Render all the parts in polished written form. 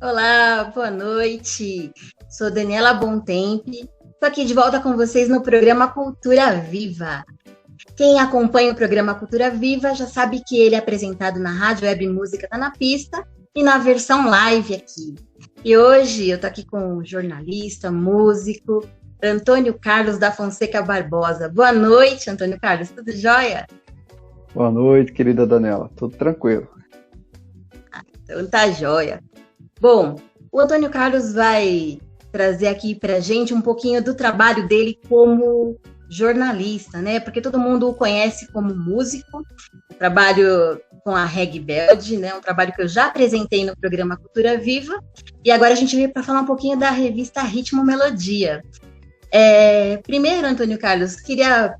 Olá, boa noite. Sou Daniela Bontempi. Estou aqui de volta com vocês no programa Cultura Viva. Quem acompanha o programa Cultura Viva já sabe que ele é apresentado na Rádio Web Música Tá na Pista e na versão live aqui. E hoje eu estou aqui com o jornalista, músico, Antônio Carlos da Fonseca Barbosa. Boa noite, Antônio Carlos, tudo jóia? Boa noite, querida Daniela, tudo tranquilo. Então tá jóia. Bom, o Antônio Carlos vai trazer aqui pra gente um pouquinho do trabalho dele como jornalista, né? Porque todo mundo o conhece como músico. Eu trabalho com a Reg Beld, né? Um trabalho que eu já apresentei no programa Cultura Viva. E agora a gente veio para falar um pouquinho da revista Ritmo Melodia. Primeiro, Antônio Carlos, queria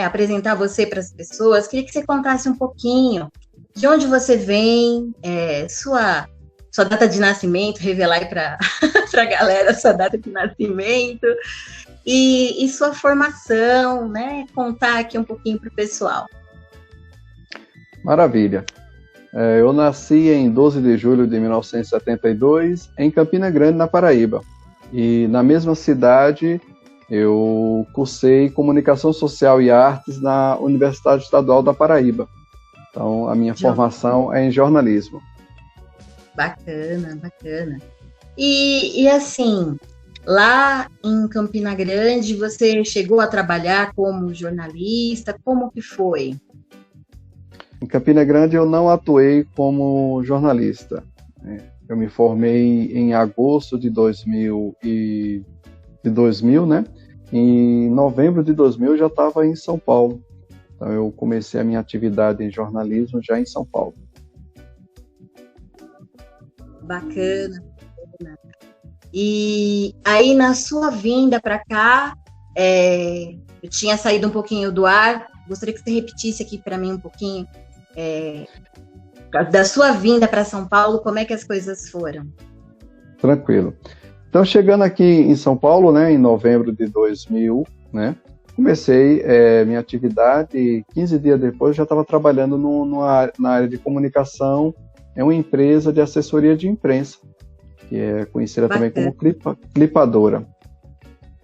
apresentar você para as pessoas. Queria que você contasse um pouquinho de onde você vem, sua data de nascimento, revelar aí para a galera sua data de nascimento e sua formação, né? Contar aqui um pouquinho para o pessoal. Maravilha. Eu nasci em 12 de julho de 1972 em Campina Grande, na Paraíba. E na mesma cidade eu cursei Comunicação Social e Artes na Universidade Estadual da Paraíba. Então a minha formação é em jornalismo. Bacana, bacana. E assim, lá em Campina Grande, você chegou a trabalhar como jornalista? Como que foi? Em Campina Grande eu não atuei como jornalista. Eu me formei em agosto de 2000, né? Em novembro de 2000 eu já estava em São Paulo. Então eu comecei a minha atividade em jornalismo já em São Paulo. Bacana. E aí, na sua vinda para cá, eu tinha saído um pouquinho do ar, gostaria que você repetisse aqui para mim um pouquinho da sua vinda para São Paulo, como é que as coisas foram? Tranquilo. Então, chegando aqui em São Paulo, né, em novembro de 2000, né, comecei minha atividade e 15 dias depois já estava trabalhando na área de comunicação. É uma empresa de assessoria de imprensa, que é conhecida também como clipadora.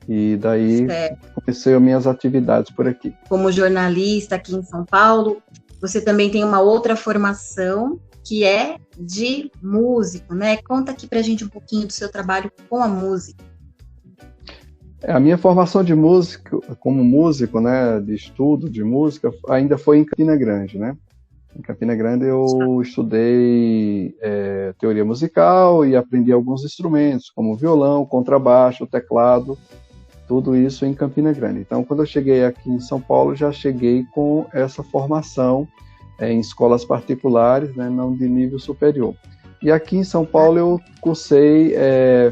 E daí comecei as minhas atividades por aqui. Como jornalista aqui em São Paulo, você também tem uma outra formação que é de músico, né? Conta aqui pra gente um pouquinho do seu trabalho com a música. A minha formação de músico, como músico, né, de estudo de música, ainda foi em Campina Grande, né? Em Campina Grande eu estudei teoria musical e aprendi alguns instrumentos, como violão, contrabaixo, teclado, tudo isso em Campina Grande. Então, quando eu cheguei aqui em São Paulo, já cheguei com essa formação em escolas particulares, né, não de nível superior. E aqui em São Paulo eu cursei,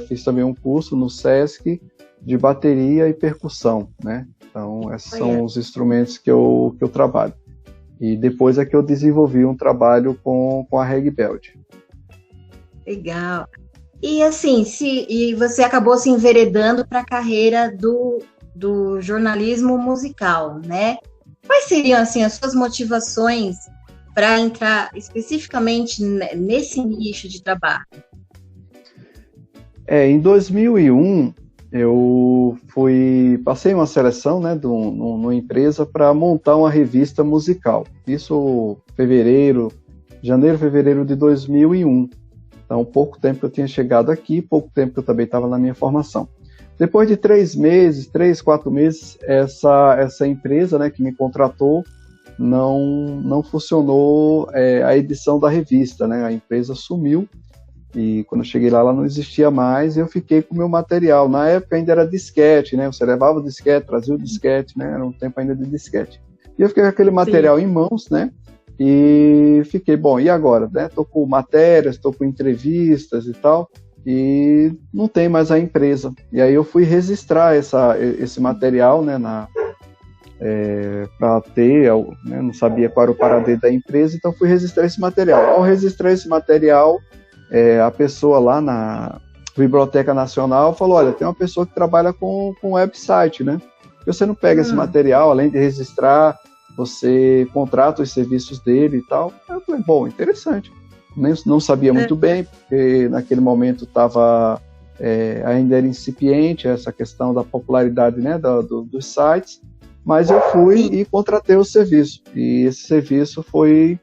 fiz também um curso no SESC de bateria e percussão, né? Então, esses são os instrumentos que eu trabalho. E depois é que eu desenvolvi um trabalho com a Reg Beld. Legal. E assim, e você acabou se enveredando para a carreira do jornalismo musical, né? Quais seriam assim, as suas motivações para entrar especificamente nesse nicho de trabalho? Em 2001, eu passei uma seleção, né, numa empresa para montar uma revista musical. Isso janeiro, fevereiro de 2001. Então, pouco tempo que eu tinha chegado aqui, pouco tempo que eu também estava na minha formação. Depois de 3, 4 meses, essa empresa, né, que me contratou, não funcionou a edição da revista, né? A empresa sumiu. E quando eu cheguei lá, ela não existia mais, e eu fiquei com o meu material. Na época ainda era disquete, né? Você levava o disquete, trazia o disquete, né? Era um tempo ainda de disquete. E eu fiquei com aquele material em mãos, né? E fiquei, bom, e agora? Né? Tô com matérias, tô com entrevistas e tal, e não tem mais a empresa. E aí eu fui registrar esse material, né? Para ter, né? Não sabia qual era o paradeiro da empresa, então fui registrar esse material. Ao registrar esse material, a pessoa lá na Biblioteca Nacional falou, olha, tem uma pessoa que trabalha com website, né? Você não pega esse material, além de registrar, você contrata os serviços dele e tal. Aí eu falei, bom, interessante. não sabia muito bem, porque naquele momento estava ainda era incipiente essa questão da popularidade, né, dos sites, mas eu fui e contratei o serviço, e esse serviço foi,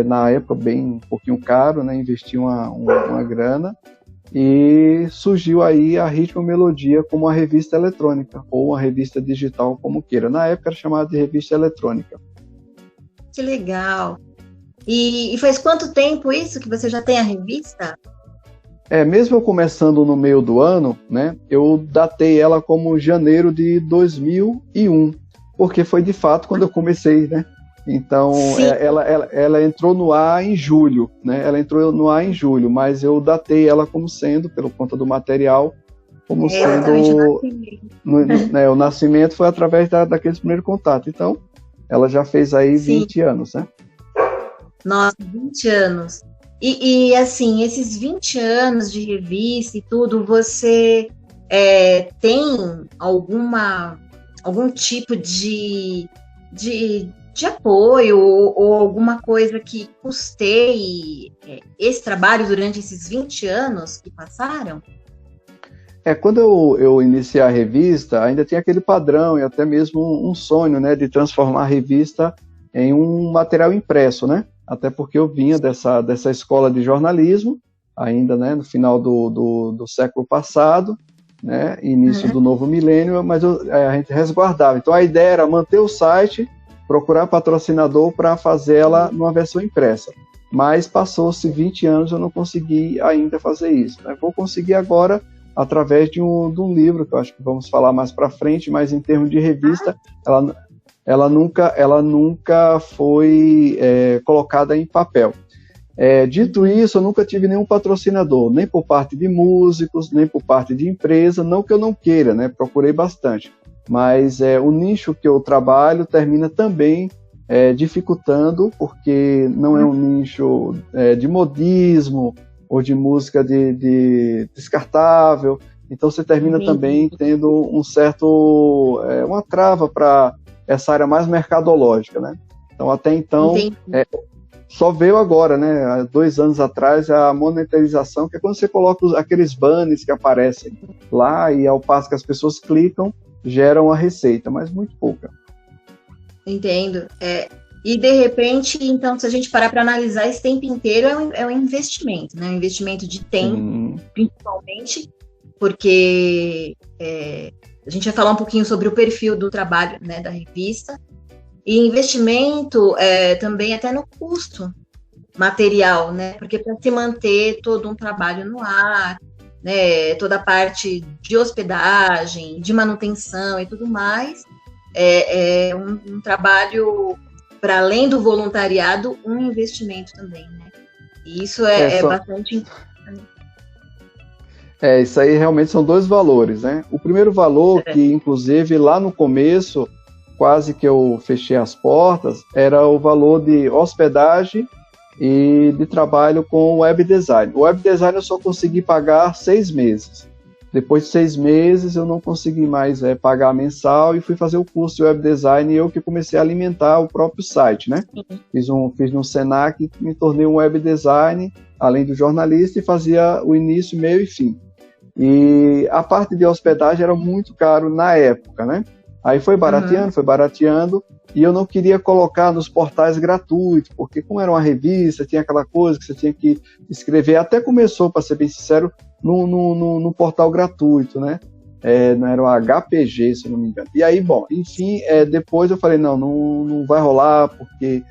na época, bem um pouquinho caro, né, investi uma grana, e surgiu aí a Ritmo Melodia como uma revista eletrônica, ou uma revista digital, como queira. Na época era chamada de revista eletrônica. Que legal! E faz quanto tempo isso que você já tem a revista? Mesmo eu começando no meio do ano, né, eu datei ela como janeiro de 2001, porque foi de fato quando eu comecei, né? Então, ela entrou no ar em julho, né? Ela entrou no ar em julho, mas eu datei ela como sendo, pelo conta do material, como sendo... O nascimento foi através daquele primeiro contato. Então, ela já fez aí 20 anos, né? Nossa, 20 anos. E assim, esses 20 anos de revista e tudo, você tem algum tipo de apoio ou alguma coisa que custeie esse trabalho durante esses 20 anos que passaram? Quando eu iniciei a revista, ainda tinha aquele padrão e até mesmo um sonho, né, de transformar a revista em um material impresso, né? Até porque eu vinha dessa escola de jornalismo, ainda, né, no final do século passado, né, início do novo milênio, mas a gente resguardava. Então a ideia era manter o site, procurar patrocinador para fazer ela numa versão impressa. Mas passou-se 20 anos, eu não consegui ainda fazer isso, né? Vou conseguir agora através de um livro, que eu acho que vamos falar mais para frente, mas em termos de revista, ela nunca foi colocada em papel. Dito isso, eu nunca tive nenhum patrocinador, nem por parte de músicos, nem por parte de empresa, não que eu não queira, né? Procurei bastante. Mas o nicho que eu trabalho termina também dificultando, porque não é um nicho de modismo ou de música de descartável, então você termina também tendo uma trava para essa área mais mercadológica, né? Então até então só veio agora, né? Há 2 anos atrás a monetarização, que é quando você coloca aqueles banners que aparecem lá e ao passo que as pessoas clicam, geram a receita, mas muito pouca. Entendo. E de repente, então, se a gente parar para analisar, esse tempo inteiro é um investimento, né? Um investimento de tempo, principalmente, porque a gente vai falar um pouquinho sobre o perfil do trabalho, né, da revista, e investimento também até no custo material, né? Porque para se manter todo um trabalho no ar, né, toda a parte de hospedagem, de manutenção e tudo mais, é um trabalho, para além do voluntariado, um investimento também, né? E isso bastante importante. Isso aí realmente são 2 valores, né? O primeiro valor, que inclusive lá no começo, quase que eu fechei as portas, era o valor de hospedagem e de trabalho com web design. O web design eu só consegui pagar 6 meses. Depois de 6 meses eu não consegui mais pagar mensal e fui fazer o curso de web design e eu que comecei a alimentar o próprio site, né? Fiz no Senac, me tornei um web design, além do jornalista, e fazia o início, meio e fim. E a parte de hospedagem era muito caro na época, né? Aí foi barateando, e eu não queria colocar nos portais gratuitos, porque como era uma revista, tinha aquela coisa que você tinha que escrever, até começou, para ser bem sincero, no portal gratuito, né? Não era o HPG, se eu não me engano. E aí, bom, enfim, depois eu falei, não vai rolar, porque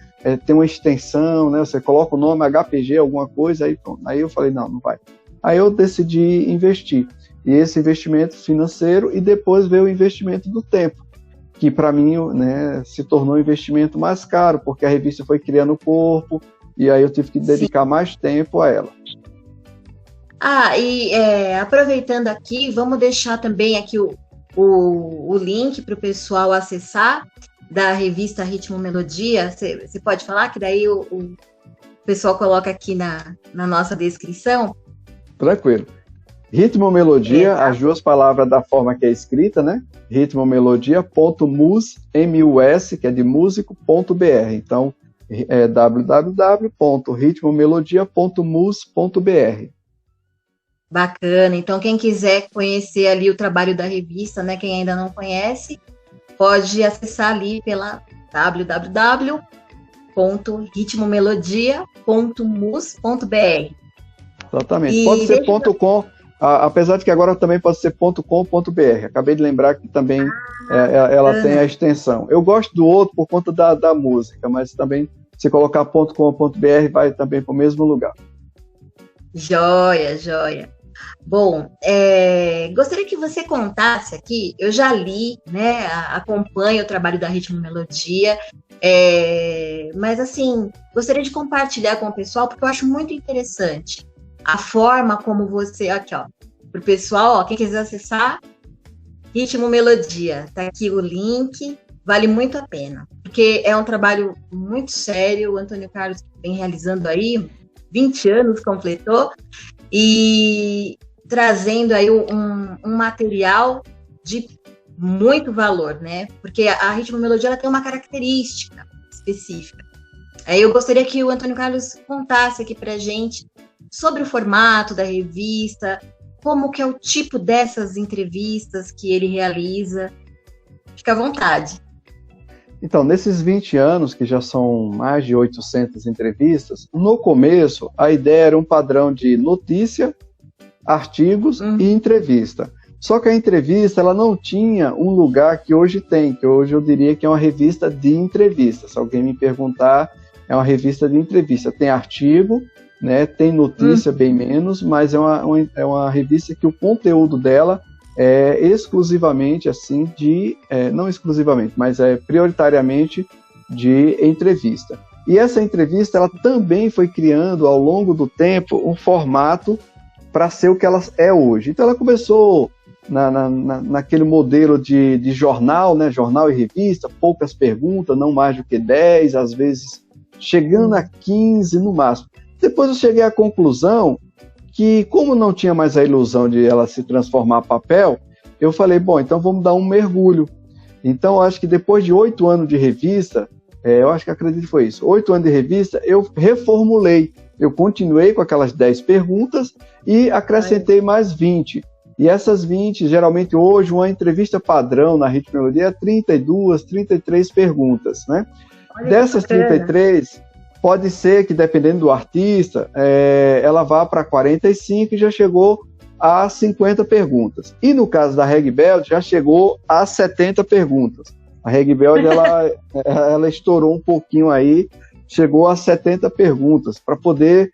tem uma extensão, né? Você coloca o nome HPG, alguma coisa, aí pronto. Aí eu falei, não vai. Aí eu decidi investir. E esse investimento financeiro, e depois veio o investimento do tempo, que para mim, né, se tornou um investimento mais caro, porque a revista foi criando corpo, e aí eu tive que dedicar mais tempo a ela. Aproveitando aqui, vamos deixar também aqui o link para o pessoal acessar da revista Ritmo Melodia. Você pode falar que daí o pessoal coloca aqui na nossa descrição? Tranquilo. Ritmo Melodia, as 2 palavras da forma que é escrita, né? ritmomelodia.mus, M-U-S, que é de músico.br. Então, é www.ritmomelodia.mus.br. Bacana. Então, quem quiser conhecer ali o trabalho da revista, né, quem ainda não conhece, pode acessar ali pela www.ritmomelodia.mus.br. Exatamente. Pode ser .com, apesar de que agora também pode ser .com.br. Acabei de lembrar que também ela tem a extensão. Eu gosto do outro por conta da música, mas também se colocar .com.br vai também para o mesmo lugar. Joia, joia. Bom, gostaria que você contasse aqui, eu já li, né, acompanho o trabalho da Ritmo Melodia, mas assim, gostaria de compartilhar com o pessoal, porque eu acho muito interessante a forma como você, aqui ó, para o pessoal, ó, quem quiser acessar, Ritmo Melodia, tá aqui o link, vale muito a pena, porque é um trabalho muito sério, o Antônio Carlos vem realizando aí, 20 anos completou, e trazendo aí um material de muito valor, né? Porque a Ritmo Melodia ela tem uma característica específica. Eu gostaria que o Antônio Carlos contasse aqui pra gente sobre o formato da revista, como que é o tipo dessas entrevistas que ele realiza. Fica à vontade. Então, nesses 20 anos, que já são mais de 800 entrevistas, no começo, a ideia era um padrão de notícia, artigos e entrevista. Só que a entrevista, ela não tinha um lugar que hoje tem, que hoje eu diria que é uma revista de entrevista. Se alguém me perguntar, é uma revista de entrevista. Tem artigo, né, tem notícia bem menos, mas é uma revista que o conteúdo dela é exclusivamente assim não exclusivamente, mas prioritariamente de entrevista. E essa entrevista ela também foi criando ao longo do tempo um formato para ser o que ela é hoje. Então ela começou naquele modelo de jornal, né, jornal e revista, poucas perguntas, não mais do que 10, às vezes chegando a 15 no máximo. Depois eu cheguei à conclusão que, como não tinha mais a ilusão de ela se transformar em papel, eu falei, bom, então vamos dar um mergulho. Então, eu acho que depois de 8 anos de revista, acredito que foi isso, 8 anos de revista, eu reformulei. Eu continuei com aquelas 10 perguntas e acrescentei mais 20. E essas 20, geralmente hoje, uma entrevista padrão na Ritmo Melodia é 32, 33 perguntas, né? Dessas 33... Pode ser que, dependendo do artista, ela vá para 45 e já chegou a 50 perguntas. E no caso da Reg Beld, já chegou a 70 perguntas. A Reg Beld, ela estourou um pouquinho aí, chegou a 70 perguntas, para poder,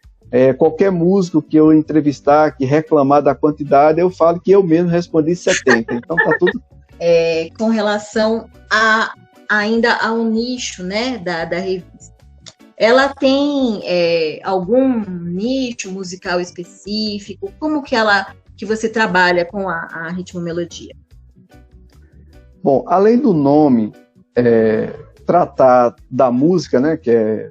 qualquer músico que eu entrevistar, que reclamar da quantidade, eu falo que eu mesmo respondi 70. Então tá tudo... Com relação ainda ao nicho, né, da revista. Ela tem algum nicho musical específico? Como que você trabalha com a Ritmo Melodia? Bom, além do nome tratar da música, né, que é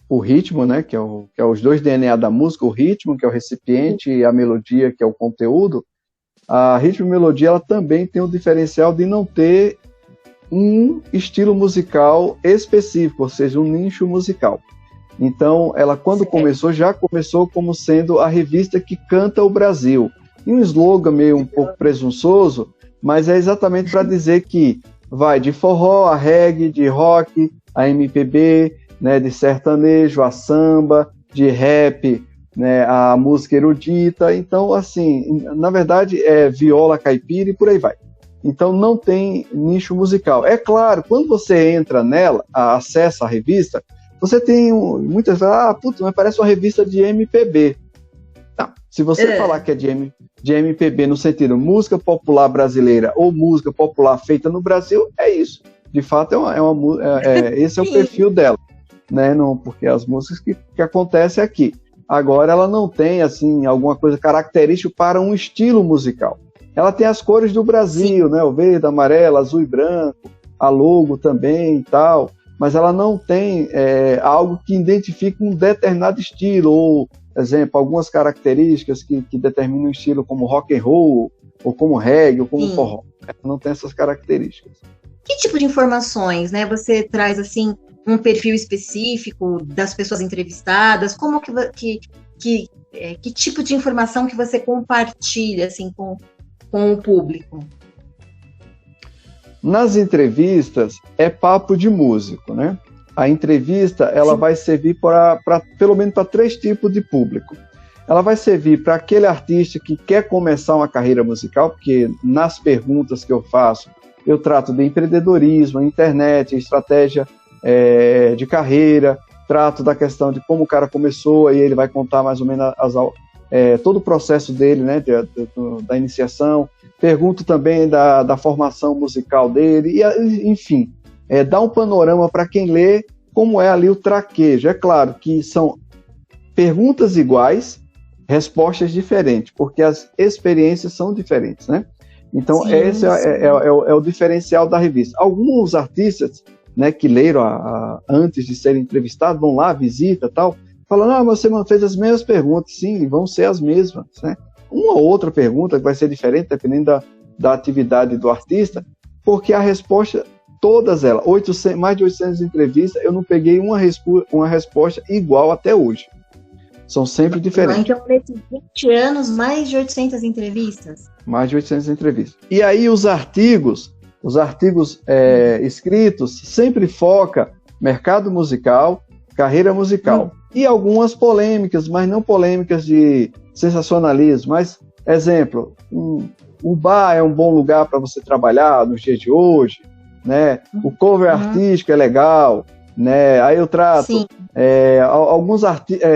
o ritmo, né, que é os dois DNA da música, o ritmo, que é o recipiente, e a melodia, que é o conteúdo, a Ritmo Melodia ela também tem o diferencial de não ter um estilo musical específico, ou seja, um nicho musical. Então, ela quando começou, já começou como sendo a revista que canta o Brasil. E um slogan meio um pouco presunçoso, mas é exatamente para dizer que vai de forró a reggae, de rock a MPB, né, de sertanejo a samba, de rap, né, a música erudita. Então, assim, na verdade, é viola caipira e por aí vai. Então não tem nicho musical. É claro, quando você entra nela, acessa a revista, você tem muitas vezes, mas parece uma revista de MPB. Não, se você falar que é de MPB no sentido música popular brasileira ou música popular feita no Brasil, é isso. De fato, esse é o perfil dela, né? Não, porque as músicas que acontecem aqui. Agora, ela não tem assim alguma coisa característica para um estilo musical. Ela tem as cores do Brasil, né? O verde, amarelo, azul e branco, a logo também e tal, mas ela não tem algo que identifique um determinado estilo, ou, por exemplo, algumas características que determinam um estilo como rock and roll, ou como reggae, ou como forró. Ela não tem essas características. Que tipo de informações, né, você traz assim um perfil específico das pessoas entrevistadas? Como que tipo de informação que você compartilha assim com o público? Nas entrevistas é papo de músico, né? A entrevista ela vai servir para pelo menos para 3 tipos de público. Ela vai servir para aquele artista que quer começar uma carreira musical, porque nas perguntas que eu faço, eu trato de empreendedorismo, internet, estratégia de carreira, trato da questão de como o cara começou, aí ele vai contar mais ou menos todo o processo dele, né, da iniciação. Pergunto também da formação musical dele, e, enfim, dá um panorama para quem lê como é ali o traquejo. É claro que são perguntas iguais, respostas diferentes, porque as experiências são diferentes, né? Então, sim, esse é o diferencial da revista. Alguns artistas, né, que leram antes de serem entrevistados, vão lá, visita e tal, falam, você fez as mesmas perguntas. Sim, vão ser as mesmas, né? Uma ou outra pergunta que vai ser diferente, dependendo da atividade do artista, porque a resposta, todas elas, mais de 800 entrevistas, eu não peguei uma resposta igual até hoje. São sempre diferentes. Então, nesses 20 anos, mais de 800 entrevistas? Mais de 800 entrevistas. E aí os artigos escritos sempre foca mercado musical, carreira musical. E algumas polêmicas, mas não polêmicas de sensacionalismo. Mas, exemplo, o bar é um bom lugar para você trabalhar nos dias de hoje, né? O cover artístico é legal, né? Aí eu trato alguns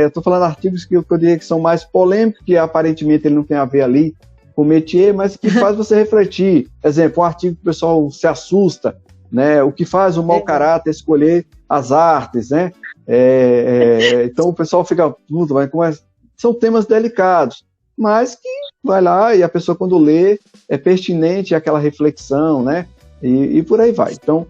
estou falando artigos que eu diria que são mais polêmicos, que aparentemente ele não tem a ver ali com o métier, mas que faz você refletir. Exemplo, um artigo que o pessoal se assusta, né? O que faz o mau caráter escolher as artes, né? Então o pessoal fica puto, são temas delicados, mas que vai lá e a pessoa quando lê é pertinente aquela reflexão, né? E por aí vai. Então,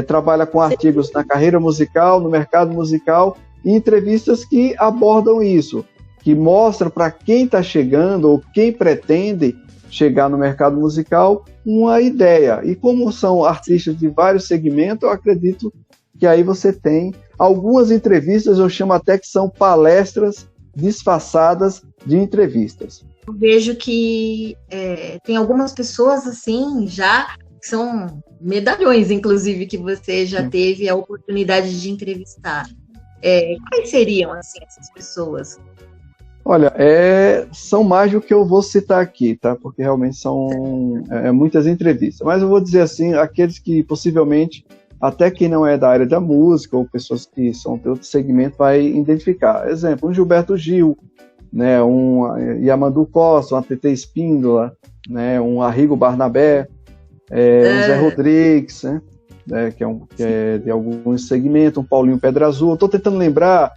trabalha com artigos na carreira musical, no mercado musical, e entrevistas que abordam isso, que mostram para quem está chegando ou quem pretende chegar no mercado musical uma ideia. E como são artistas de vários segmentos, eu acredito que aí você tem algumas entrevistas, eu chamo até que são palestras disfarçadas de entrevistas. Eu vejo que tem algumas pessoas assim já que são medalhões, inclusive, que você já teve a oportunidade de entrevistar. Quais seriam assim, essas pessoas? Olha, são mais do que eu vou citar aqui, tá? Porque realmente são muitas entrevistas. Mas eu vou dizer assim, aqueles que possivelmente, até quem não é da área da música, ou pessoas que são de outro segmento, vai identificar. Exemplo, um Gilberto Gil, né? Um Yamandu Costa, um ATT Espíndola, né? Um Arrigo Barnabé, um Zé Rodrigues, né? Que é de alguns segmentos, um Paulinho Pedra Azul. Estou tentando lembrar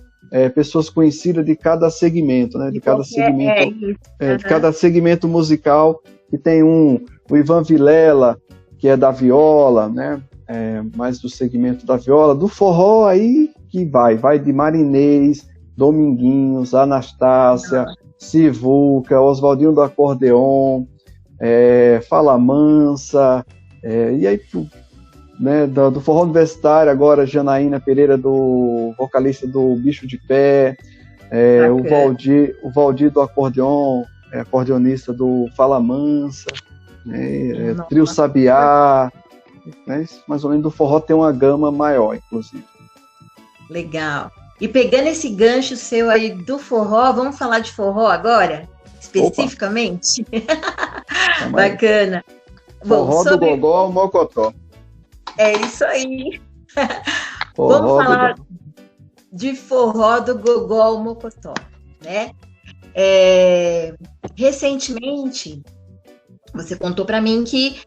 pessoas conhecidas de cada segmento, né? De cada segmento, de cada segmento musical. E tem o Ivan Vilela, que é da viola, né? Mais do segmento da viola. Do forró aí que vai de Marinês, Dominguinhos, Anastácia, Sivuca, Oswaldinho do Acordeon, Fala Mansa, e aí, né, do forró universitário agora, Janaína Pereira, do vocalista do Bicho de Pé, o Valdir do Acordeon, acordeonista do Fala Mansa, Trio Sabiá, né, mais ou menos do forró tem uma gama maior, inclusive. Legal. E pegando esse gancho seu aí do forró, vamos falar de forró agora? Especificamente? Bacana. Forró do Gogó ao Mocotó. É isso aí. Vamos falar de forró do Gogó ao Mocotó, né? Recentemente, você contou para mim que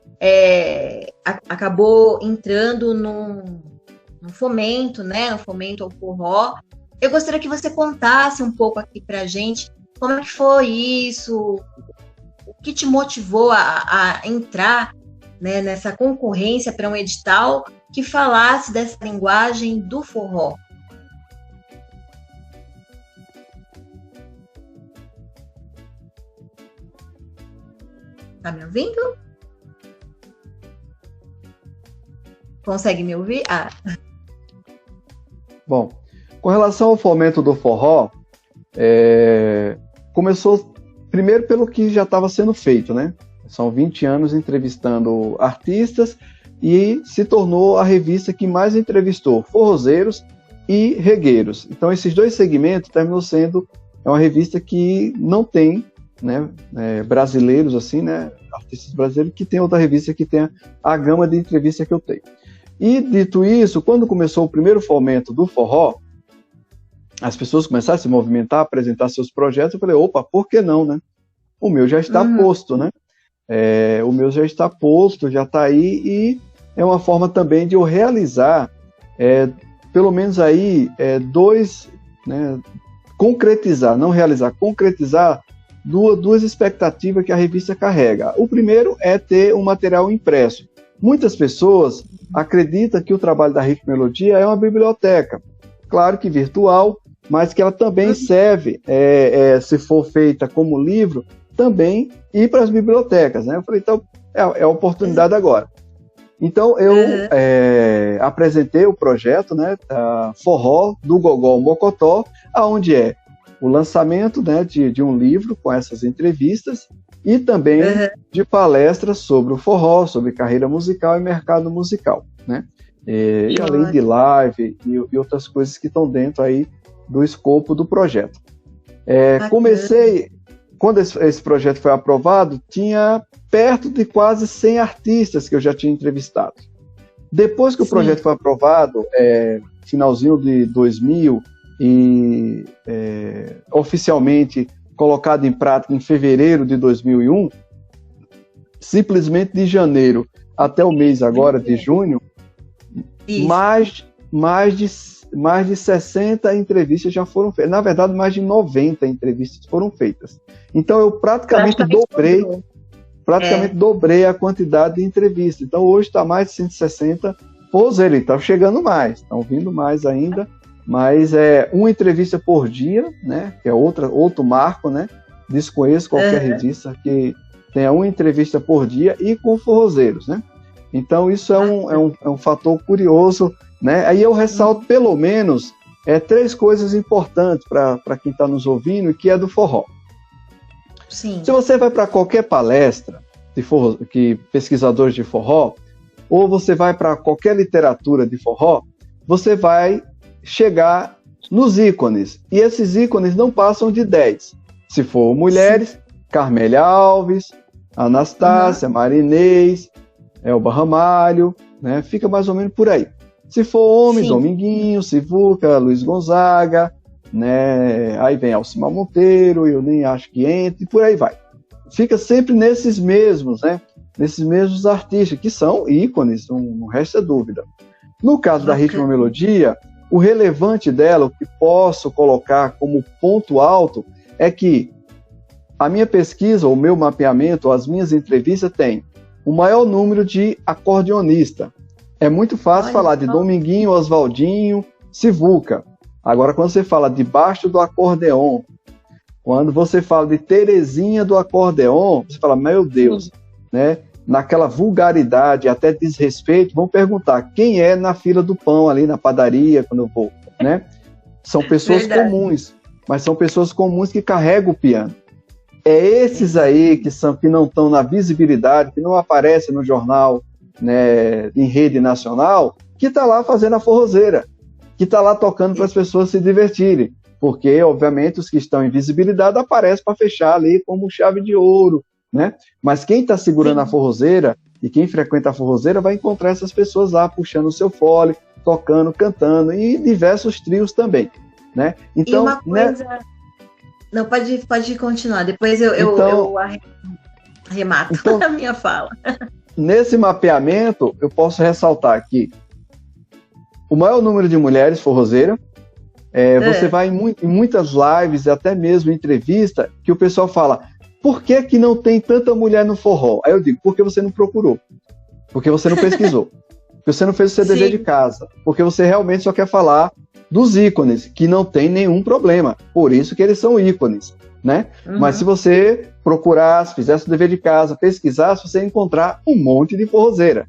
acabou entrando no fomento, né? No fomento ao forró. Eu gostaria que você contasse um pouco aqui pra gente como é que foi isso, o que te motivou a entrar, né, nessa concorrência para um edital que falasse dessa linguagem do forró. Tá me ouvindo? Consegue me ouvir? Bom, com relação ao fomento do forró, começou primeiro pelo que já estava sendo feito, né? São 20 anos entrevistando artistas e se tornou a revista que mais entrevistou forrozeiros e regueiros. Então, esses dois segmentos terminou sendo uma revista que não tem, né, brasileiros, assim, né, artistas brasileiros, que tem outra revista que tenha a gama de entrevista que eu tenho. E, dito isso, quando começou o primeiro fomento do forró, as pessoas começaram a se movimentar, a apresentar seus projetos, eu falei, opa, por que não, né? O meu já está posto, né? O meu já está posto, já está aí, e é uma forma também de eu realizar, pelo menos aí, dois, né, concretizar, não realizar, concretizar duas expectativas que a revista carrega. O primeiro é ter um material impresso. Muitas pessoas acreditam que o trabalho da Ritmo e Melodia é uma biblioteca, claro que virtual, mas que ela também serve, se for feita como livro, também ir para as bibliotecas, né? Eu falei, então, é a oportunidade agora. Então, eu apresentei o projeto, né, Forró do Gogó ao Mocotó, onde é o lançamento, né, de um livro com essas entrevistas e também de palestras sobre o forró, sobre carreira musical e mercado musical, né? E além de live e outras coisas que estão dentro aí do escopo do projeto. Quando esse projeto foi aprovado, tinha perto de quase 100 artistas que eu já tinha entrevistado. Depois que o projeto foi aprovado, finalzinho de 2000, e oficialmente colocado em prática em fevereiro de 2001, simplesmente de janeiro até o mês agora de junho, mais de 60 entrevistas já foram feitas. Na verdade, mais de 90 entrevistas foram feitas. Então, eu praticamente dobrei a quantidade de entrevistas. Então, hoje está mais de 160. Ele está chegando mais, estão vindo mais ainda, mas é uma entrevista por dia, né? Que é outro marco, né? Desconheço qualquer revista que tenha uma entrevista por dia e com forrozeiros, né? Então, isso é um fator curioso, né? Aí eu ressalto pelo menos 3 coisas importantes para quem está nos ouvindo, e que é do forró. Sim. Se você vai para qualquer palestra de forró, pesquisadores de forró, ou você vai para qualquer literatura de forró, você vai chegar nos ícones. E esses ícones não passam de 10. Se for mulheres, Carmélia Alves, Anastácia, Marinês, Elba Ramalho, né? Fica mais ou menos por aí. Se for homens, Dominguinho, Sivuca, Luiz Gonzaga, né? Aí vem Alcimar Monteiro, eu nem acho que entre, e por aí vai. Fica sempre nesses mesmos, né? Nesses mesmos artistas, que são ícones, não resta dúvida. No caso da Ritmo e Melodia, o relevante dela, o que posso colocar como ponto alto, é que a minha pesquisa, o meu mapeamento, as minhas entrevistas têm o maior número de acordeonistas. É muito fácil falar de Dominguinho, Oswaldinho, Sivuca. Agora, quando você fala de baixo do acordeon, quando você fala de Terezinha do acordeon, você fala, meu Deus, né? Naquela vulgaridade, até desrespeito, vão perguntar quem é na fila do pão ali na padaria, quando eu vou, né? São pessoas comuns, mas são pessoas comuns que carregam o piano. É esses aí que não estão na visibilidade, que não aparecem no jornal, né, em rede nacional, que está lá fazendo a forrozeira, que está lá tocando para as pessoas se divertirem. Porque, obviamente, os que estão em visibilidade aparecem para fechar ali como chave de ouro, né? Mas quem está segurando a forrozeira e quem frequenta a forrozeira vai encontrar essas pessoas lá puxando o seu fole, tocando, cantando, e diversos trios também, né? Então, e uma coisa... né? Não, pode continuar, depois eu arremato a minha fala. Nesse mapeamento, eu posso ressaltar que o maior número de mulheres forrozeiras, você vai em muitas lives, até mesmo em entrevista, que o pessoal fala, por que não tem tanta mulher no forró? Aí eu digo, porque você não procurou, porque você não pesquisou, porque você não fez o seu dever de casa, porque você realmente só quer falar dos ícones, que não tem nenhum problema, por isso que eles são ícones, né? Mas se você procurasse, fizesse o dever de casa, pesquisasse, você ia encontrar um monte de forrozeira,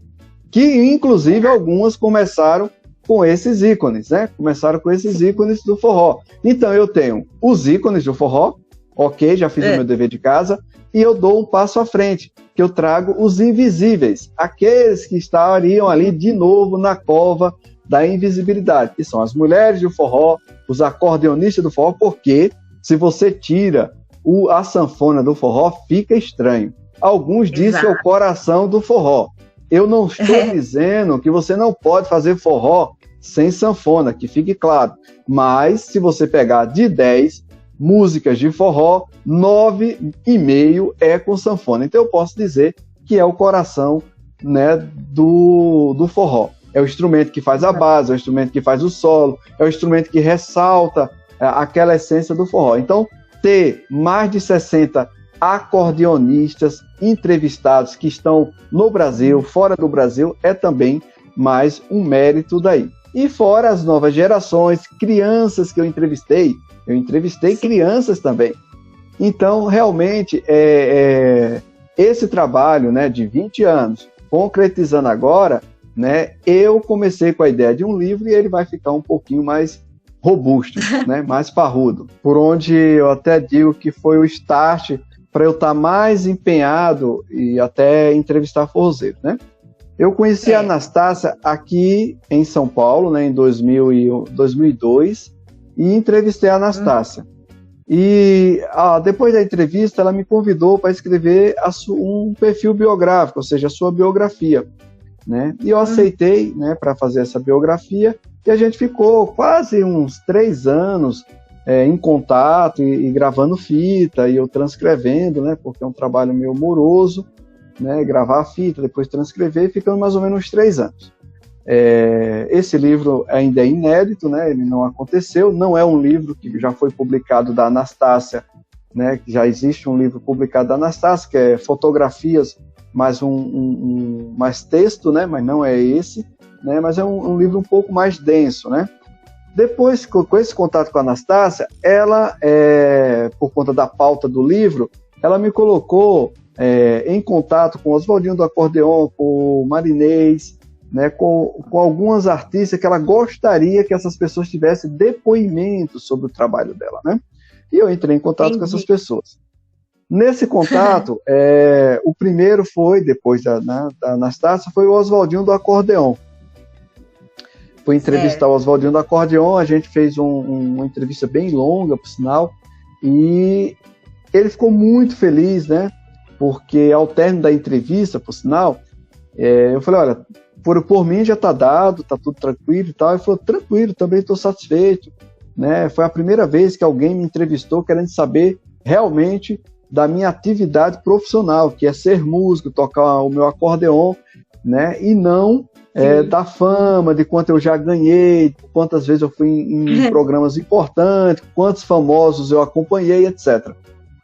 que inclusive algumas começaram com esses ícones, né? Começaram com esses ícones do forró. Então eu tenho os ícones do forró, ok, já fiz o meu dever de casa, e eu dou um passo à frente, que eu trago os invisíveis, aqueles que estariam ali de novo na cova da invisibilidade, que são as mulheres do forró, os acordeonistas do forró, porque se você tira a sanfona do forró, fica estranho. Alguns dizem que é o coração do forró. Eu não estou dizendo que você não pode fazer forró sem sanfona, que fique claro. Mas, se você pegar de 10 músicas de forró, 9,5 é com sanfona. Então, eu posso dizer que é o coração, né, do forró. É o instrumento que faz a base, é o instrumento que faz o solo, é o instrumento que ressalta aquela essência do forró. Então, ter mais de 60 acordeonistas entrevistados que estão no Brasil, fora do Brasil, é também mais um mérito daí. E fora as novas gerações, crianças que eu entrevistei crianças também. Então, realmente, esse trabalho, né, de 20 anos, concretizando agora, né, eu comecei com a ideia de um livro e ele vai ficar um pouquinho mais robusto, né, mais parrudo, por onde eu até digo que foi o start para eu estar mais empenhado e até entrevistar forrozeiros, né? Eu conheci a Anastácia aqui em São Paulo, né, em 2002, e entrevistei a Anastácia. E depois da entrevista, ela me convidou para escrever um perfil biográfico, ou seja, a sua biografia, né? E eu aceitei, né, para fazer essa biografia, e a gente ficou quase uns 3 anos em contato e gravando fita, e eu transcrevendo, né, porque é um trabalho meio moroso, né, gravar a fita, depois transcrever, ficando mais ou menos uns 3 anos. Esse livro ainda é inédito, né, ele não aconteceu, não é um livro que já foi publicado da Anastácia, né, que já existe um livro publicado da Anastácia, que é fotografias, mais mais texto, né, mas não é esse, né, mas é um livro um pouco mais denso, né. Depois, com esse contato com a Anastácia, ela, por conta da pauta do livro, ela me colocou em contato com o Oswaldinho do Acordeon, com o Marinês, né, com algumas artistas que ela gostaria que essas pessoas tivessem depoimentos sobre o trabalho dela, né? E eu entrei em contato com essas pessoas. Nesse contato, o primeiro foi, depois da Anastácia, foi o Oswaldinho do Acordeon. Fui entrevistar o Oswaldinho do Acordeon, a gente fez uma entrevista bem longa, por sinal, e ele ficou muito feliz, né? Porque ao término da entrevista, por sinal, eu falei, olha, por mim já está dado, está tudo tranquilo e tal. Ele falou, tranquilo, também estou satisfeito, né? Foi a primeira vez que alguém me entrevistou querendo saber realmente da minha atividade profissional, que é ser músico, tocar o meu acordeon, né? E não da fama, de quanto eu já ganhei, quantas vezes eu fui em programas importantes, quantos famosos eu acompanhei, etc.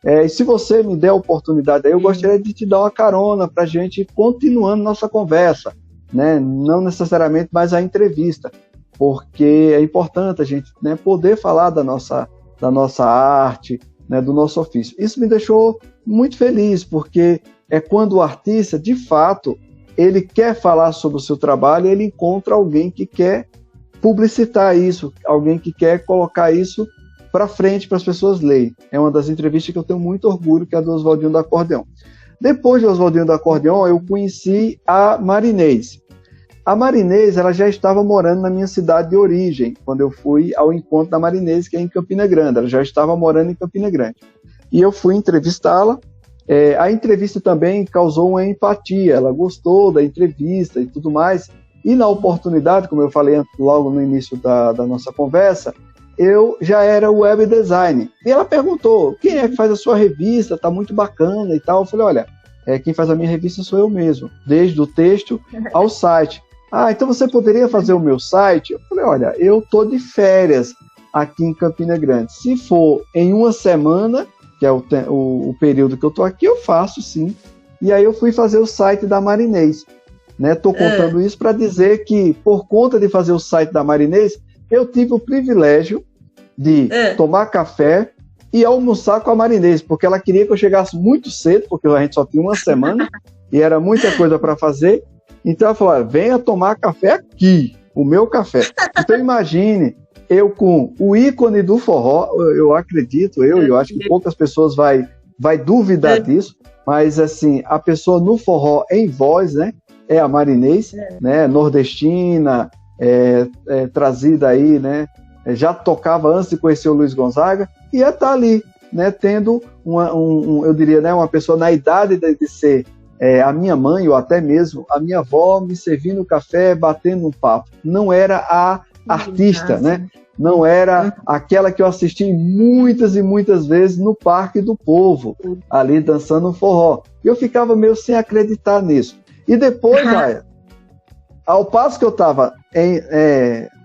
E se você me der a oportunidade aí, eu gostaria de te dar uma carona para a gente ir continuando nossa conversa, né? Não necessariamente mais a entrevista, porque é importante a gente, né, poder falar da nossa arte, né, do nosso ofício. Isso me deixou muito feliz, porque é quando o artista, de fato, ele quer falar sobre o seu trabalho, ele encontra alguém que quer publicitar isso, alguém que quer colocar isso para frente para as pessoas lerem. É uma das entrevistas que eu tenho muito orgulho, que é a do Oswaldinho do Acordeon. Depois do Oswaldinho do Acordeon, eu conheci a Marinês. A Marinês, ela já estava morando na minha cidade de origem, quando eu fui ao encontro da Marinês, que é em Campina Grande. Ela já estava morando em Campina Grande. E eu fui entrevistá-la. A entrevista também causou uma empatia. Ela gostou da entrevista e tudo mais. E na oportunidade, como eu falei logo no início da nossa conversa, eu já era web design. E ela perguntou, quem é que faz a sua revista? Tá muito bacana e tal. Eu falei, olha, quem faz a minha revista sou eu mesmo, desde o texto ao site. Então você poderia fazer o meu site? Eu falei, olha, eu tô de férias aqui em Campina Grande. Se for em uma semana, que é o período que eu tô aqui, eu faço sim. E aí eu fui fazer o site da Marinês. Né? Tô contando isso para dizer que, por conta de fazer o site da Marinês, eu tive o privilégio de tomar café e almoçar com a Marinês, porque ela queria que eu chegasse muito cedo, porque a gente só tinha uma semana e era muita coisa para fazer. Então ela falou, venha tomar café aqui, o meu café. Então imagine, eu com o ícone do forró, eu acredito, eu acho que poucas pessoas vai duvidar disso, mas assim, a pessoa no forró em voz, né, é a Marinês, né, nordestina, trazida aí, né, já tocava antes de conhecer o Luiz Gonzaga, e ia estar ali, né, tendo eu diria, né, uma pessoa na idade de ser a minha mãe, ou até mesmo a minha avó, me servindo café, batendo um papo. Não era a artista, né? Não era aquela que eu assisti muitas e muitas vezes no Parque do Povo, ali dançando um forró. E eu ficava meio sem acreditar nisso. E depois, ao passo que eu estava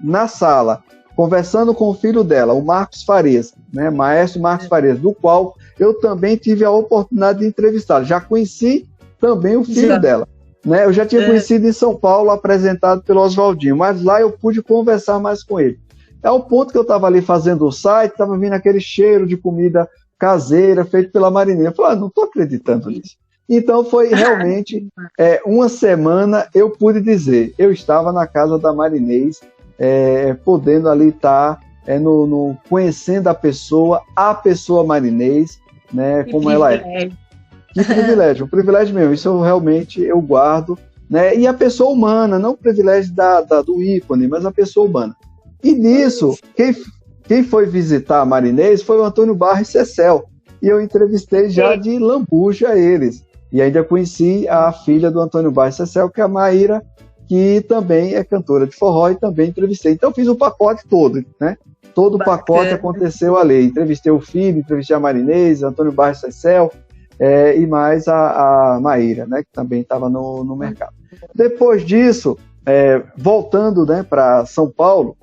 na sala, conversando com o filho dela, o Marcos Farias, né, maestro Marcos Farias, do qual eu também tive a oportunidade de entrevistá-lo. Já conheci também o filho dela. Né? Eu já tinha conhecido em São Paulo, apresentado pelo Oswaldinho, mas lá eu pude conversar mais com ele. Ao ponto que eu estava ali fazendo o site, estava vindo aquele cheiro de comida caseira, feito pela Marinês. Eu falei, não estou acreditando nisso. Então foi realmente uma semana, eu pude dizer, eu estava na casa da Marinês, podendo ali estar conhecendo a pessoa Marinês, né, como ela é. Que privilégio, um privilégio mesmo, isso eu realmente guardo, né? E a pessoa humana, não o privilégio do ícone, mas a pessoa humana. E nisso, quem foi visitar a Marinês foi o Antônio Barra e Cecel, e eu entrevistei já de lambuja eles, e ainda conheci a filha do Antônio Barra e Cecel, que é a Maíra, que também é cantora de forró, e também entrevistei. Então eu fiz o pacote todo, né? Todo o pacote aconteceu ali, entrevistei o filho, entrevistei a Marinês, Antônio Barra e Cecel, e mais a Maíra, né, que também estava no mercado. Depois disso, voltando, né, para São Paulo,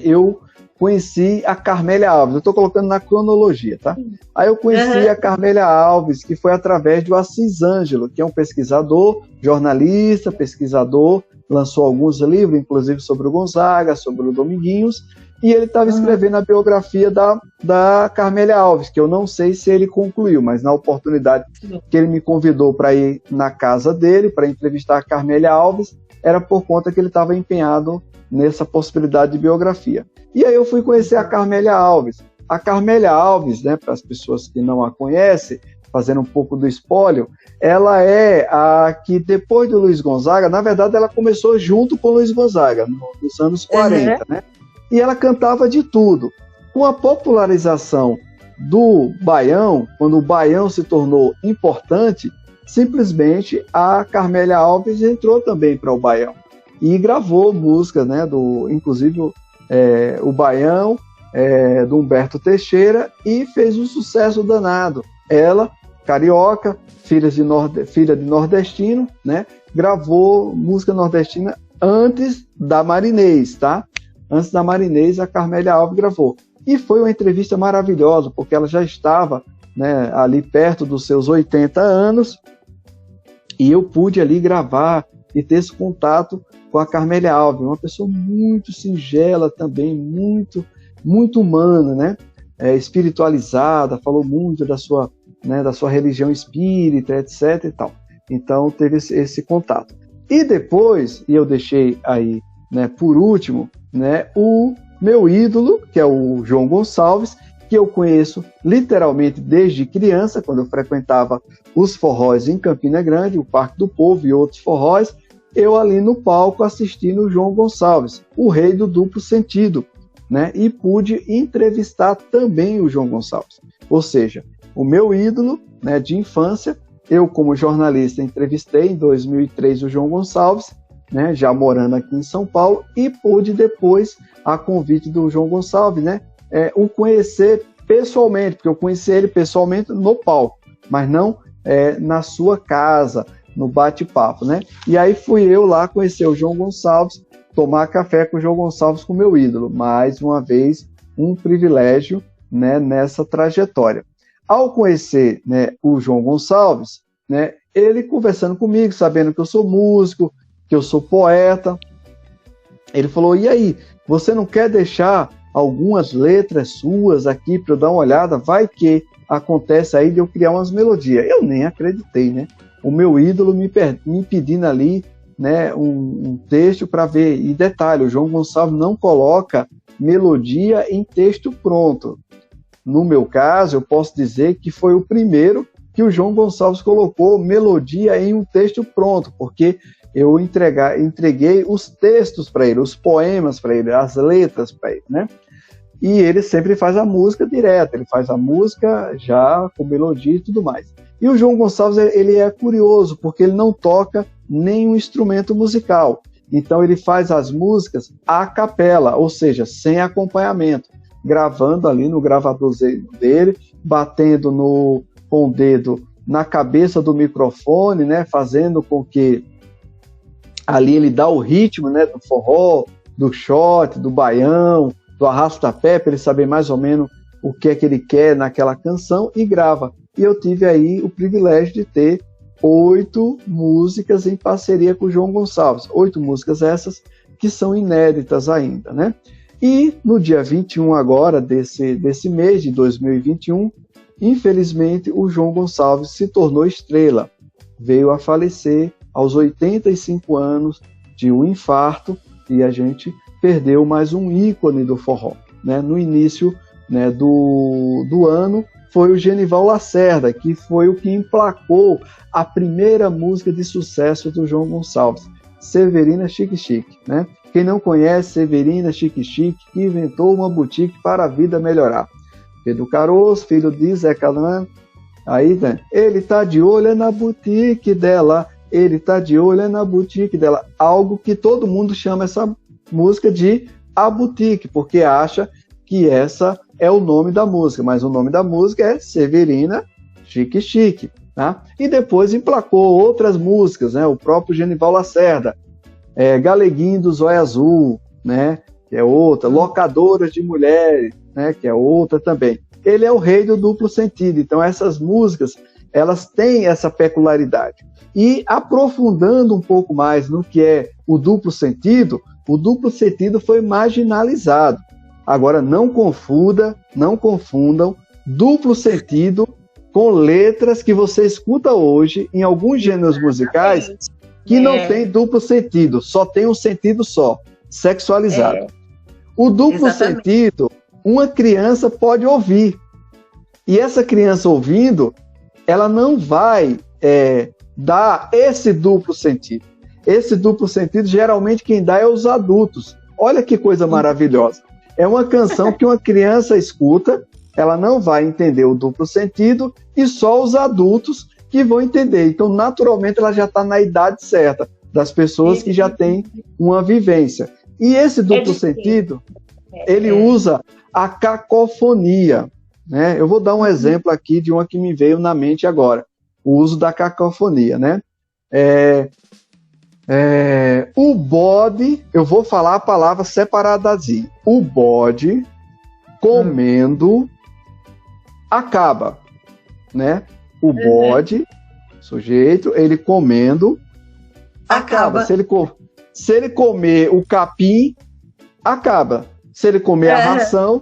eu conheci a Carmélia Alves. Eu estou colocando na cronologia, tá? Aí eu conheci a Carmélia Alves, que foi através do Assis Ângelo, que é um pesquisador, jornalista, pesquisador, lançou alguns livros, inclusive sobre o Gonzaga, sobre o Dominguinhos, e ele estava escrevendo a biografia da Carmélia Alves, que eu não sei se ele concluiu, mas na oportunidade que ele me convidou para ir na casa dele, para entrevistar a Carmélia Alves, era por conta que ele estava empenhado nessa possibilidade de biografia. E aí eu fui conhecer a Carmélia Alves. A Carmélia Alves, né, para as pessoas que não a conhecem, fazendo um pouco do espólio, ela é a que depois do Luiz Gonzaga, na verdade ela começou junto com o Luiz Gonzaga, nos anos 40, né? E ela cantava de tudo. Com a popularização do baião, quando o baião se tornou importante, simplesmente a Carmélia Alves entrou também para o baião e gravou músicas, né, inclusive o baião do Humberto Teixeira, e fez um sucesso danado. Ela, carioca, filha de nordestino, né, gravou música nordestina antes da Marinês, tá? Antes da Marinês, a Carmélia Alves gravou. E foi uma entrevista maravilhosa, porque ela já estava, né, ali perto dos seus 80 anos, e eu pude ali gravar e ter esse contato com a Carmélia Alves, uma pessoa muito singela também, muito, muito humana, né? Espiritualizada, falou muito da sua religião espírita, etc. e tal. Então teve esse contato. E depois, e eu deixei aí, né, por último, né, o meu ídolo, que é o João Gonçalves, que eu conheço literalmente desde criança, quando eu frequentava os forróis em Campina Grande, o Parque do Povo e outros forróis, eu ali no palco assistindo o João Gonçalves, o rei do duplo sentido, né, e pude entrevistar também o João Gonçalves. Ou seja, o meu ídolo, né, de infância, eu como jornalista entrevistei em 2003 o João Gonçalves, né, já morando aqui em São Paulo, e pude depois, a convite do João Gonçalves, né, o conhecer pessoalmente, porque eu conheci ele pessoalmente no palco, mas não na sua casa, no bate-papo, né? E aí fui eu lá conhecer o João Gonçalves, tomar café com o João Gonçalves, com o meu ídolo. Mais uma vez, um privilégio, né, nessa trajetória. Ao conhecer, né, o João Gonçalves, né, ele conversando comigo, sabendo que eu sou músico, que eu sou poeta, ele falou, e aí, você não quer deixar algumas letras suas aqui para eu dar uma olhada? Vai que acontece aí de eu criar umas melodias. Eu nem acreditei, né? O meu ídolo me pedindo ali né, um texto para ver. E detalhe, o João Gonçalves não coloca melodia em texto pronto. No meu caso, eu posso dizer que foi o primeiro que o João Gonçalves colocou melodia em um texto pronto, porque eu entreguei os textos para ele, os poemas para ele, as letras para ele, né? E ele sempre faz a música direta, ele faz a música já com melodia e tudo mais. E o João Gonçalves, ele é curioso, porque ele não toca nenhum instrumento musical. Então ele faz as músicas a capela, ou seja, sem acompanhamento, gravando ali no gravador dele, batendo com o dedo na cabeça do microfone, né, fazendo com que ali ele dá o ritmo, né, do forró, do shot, do baião, do arrasta-pé, para ele saber mais ou menos o que é que ele quer naquela canção, e grava. E eu tive aí o privilégio de ter 8 músicas em parceria com o João Gonçalves. 8 músicas essas que são inéditas ainda, né? E no dia 21 agora desse mês de 2021, infelizmente o João Gonçalves se tornou estrela. Veio a falecer aos 85 anos de um infarto, e a gente perdeu mais um ícone do forró, né? No início, né, do ano, foi o Genival Lacerda, que foi o que emplacou a primeira música de sucesso do João Gonçalves, Severina Chique Chique, né? Quem não conhece Severina Chique Chique, que inventou uma boutique para a vida melhorar. Pedro Caroço, filho de Zé Calan, aí, né? Ele tá de olho na boutique dela, ele tá de olho na boutique dela. Algo que todo mundo chama essa música de A Boutique, porque acha que essa é o nome da música, mas o nome da música é Severina Chique Chique, tá? E depois emplacou outras músicas, né? O próprio Genival Lacerda, Galeguinho do Zóio Azul, né? Que é outra, Locadoras de Mulheres, né? Que é outra também. Ele é o rei do duplo sentido, então essas músicas, elas têm essa peculiaridade. E aprofundando um pouco mais no que é o duplo sentido foi marginalizado. Agora, não confundam duplo sentido com letras que você escuta hoje em alguns gêneros musicais que não tem duplo sentido, só tem um sentido só, sexualizado. O duplo sentido, uma criança pode ouvir. E essa criança ouvindo, ela não vai dar esse duplo sentido. Esse duplo sentido, geralmente, quem dá é os adultos. Olha que coisa maravilhosa. É uma canção que uma criança escuta, ela não vai entender o duplo sentido, e só os adultos que vão entender. Então, naturalmente, ela já está na idade certa, das pessoas que já têm uma vivência. E esse duplo sentido, ele usa a cacofonia, né? Eu vou dar um exemplo aqui de uma que me veio na mente agora. O uso da cacofonia, né? O bode, eu vou falar a palavra separadazinha. O bode comendo acaba, né? O bode, sujeito, ele comendo acaba. Se ele comer o capim, acaba. Se ele comer a ração,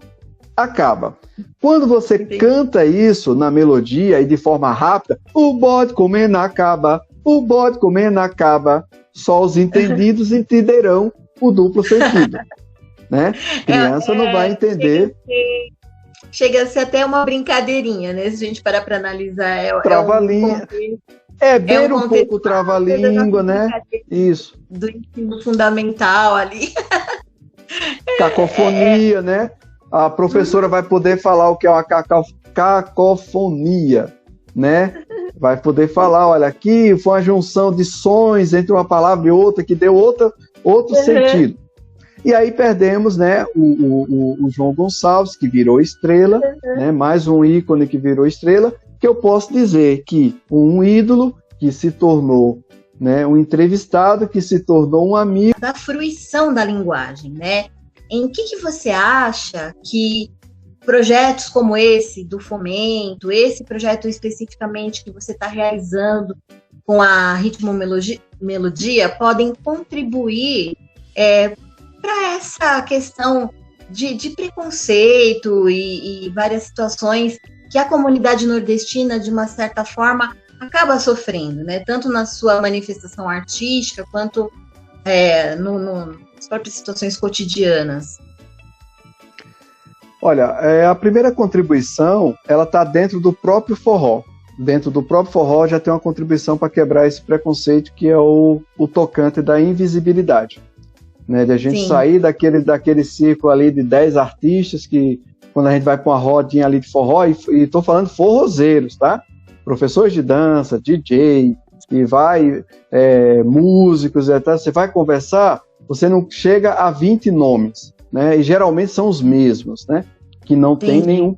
acaba. Quando você canta isso na melodia e de forma rápida, o bode comendo acaba, o bode comendo acaba, só os entendidos entenderão o duplo sentido, né? Criança não vai entender. Chega a ser até uma brincadeirinha, né? Se a gente parar para analisar. Trava-língua. Beira um pouco o trava-língua, né? Isso. Do ensino fundamental ali. Cacofonia, né? A professora vai poder falar o que é uma cacofonia, né? Vai poder falar, olha, aqui foi uma junção de sons entre uma palavra e outra que deu outro sentido. E aí perdemos, né, o João Gonçalves, que virou estrela, né, mais um ícone que virou estrela, que eu posso dizer que um ídolo que se tornou, né, um entrevistado que se tornou um amigo. Da fruição da linguagem, né? Em que você acha que projetos como esse do Fomento, esse projeto especificamente que você está realizando com a Ritmo Melodia, podem contribuir para essa questão de preconceito e várias situações que a comunidade nordestina, de uma certa forma, acaba sofrendo, né? Tanto na sua manifestação artística, quanto nas próprias situações cotidianas. Olha, a primeira contribuição, ela está dentro do próprio forró. Dentro do próprio forró já tem uma contribuição para quebrar esse preconceito, que é o tocante da invisibilidade. Né? De a gente sair daquele círculo ali de 10 artistas, que quando a gente vai para uma rodinha ali de forró, e estou falando forrozeiros, tá? Professores de dança, DJ, e músicos, etc. Você vai conversar, você não chega a 20 nomes, né? E geralmente são os mesmos, né? Que não tem nenhum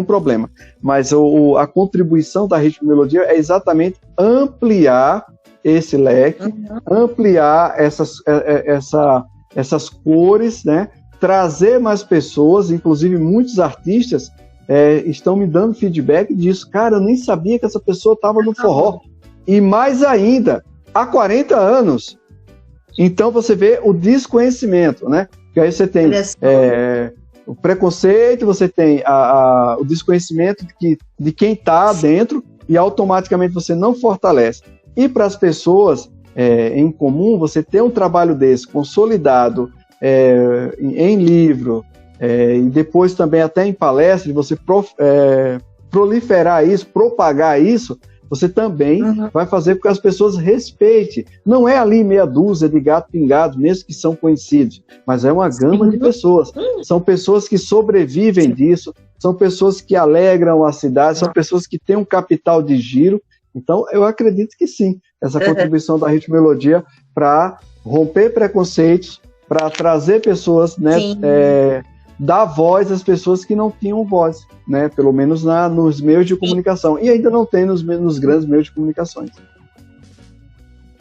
problema. Mas a contribuição da Ritmo e Melodia é exatamente ampliar esse leque, ampliar essas cores, né? Trazer mais pessoas, inclusive muitos artistas estão me dando feedback disso. Cara, eu nem sabia que essa pessoa estava no forró. E mais ainda, há 40 anos. Então você vê o desconhecimento, né? Porque aí você tem o preconceito, você tem o desconhecimento de quem está dentro, e automaticamente você não fortalece. E para as pessoas em comum, você ter um trabalho desse consolidado em livro, e depois também até em palestra, você proliferar isso, propagar isso, você também vai fazer com que as pessoas respeitem. Não é ali meia dúzia de gato pingado, mesmo que são conhecidos, mas é uma gama de pessoas. São pessoas que sobrevivem disso, são pessoas que alegram a cidade, são pessoas que têm um capital de giro. Então, eu acredito que sim, essa contribuição da Ritmo e Melodia para romper preconceitos, para trazer pessoas, né, dar voz às pessoas que não tinham voz, né, pelo menos nos meios de comunicação, e ainda não tem nos grandes meios de comunicações.